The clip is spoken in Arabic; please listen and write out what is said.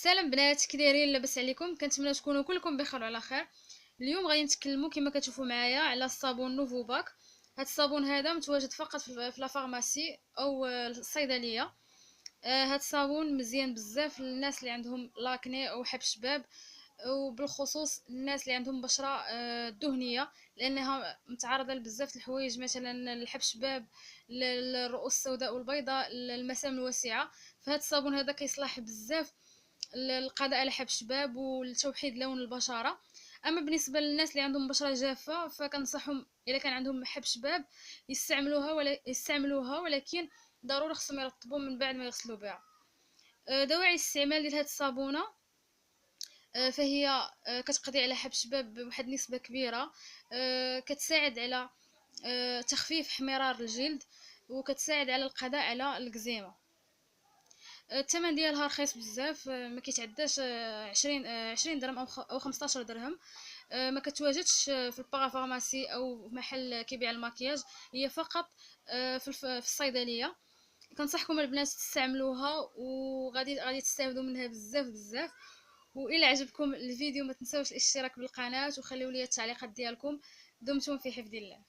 سلام بنات، كي دايرين؟ لاباس عليكم؟ كنتمنى تكونوا كلكم بخير وعلى خير. اليوم غادي نتكلموا كما كتشوفوا معايا على الصابون نوفو باك. هذا الصابون هذا متواجد فقط في لا فارماسي او الصيدليه. هذا الصابون مزيان بزاف للناس اللي عندهم لاكني او حب شباب، وبالخصوص الناس اللي عندهم بشره دهنيه، لانها متعرضه لبزاف الحوايج، مثلا الحب شباب، للرؤوس السوداء والبيضاء، المسام الواسعه. فهذا الصابون هذا كيصلح بزاف القضاء على حب الشباب ولتوحيد لون البشره. اما بالنسبه للناس اللي عندهم بشره جافه، فكنصحهم اذا كان عندهم حب شباب يستعملوها، ولكن ضروري خصهم يرطبوا من بعد ما يغسلوا بها. دواعي الاستعمال ديال هذه الصابونه، فهي كتقضي على حب الشباب بواحد النسبه كبيره. كتساعد على تخفيف احمرار الجلد، وكتساعد على القضاء على الكزيمه. الثمن ديالها رخيص بزاف، ما كيتعداش 20 درهم او 15 درهم. ما كتواجدش في البارافارماسي او محل كيبيع المكياج، هي فقط في الصيدليه. كنصحكم البنات تستعملوها، وغادي تستافدوا منها بزاف بزاف. والى عجبكم الفيديو ما تنساوش الاشتراك بالقناه، وخليوا لي التعليقات ديالكم. دمتم في حفظ الله.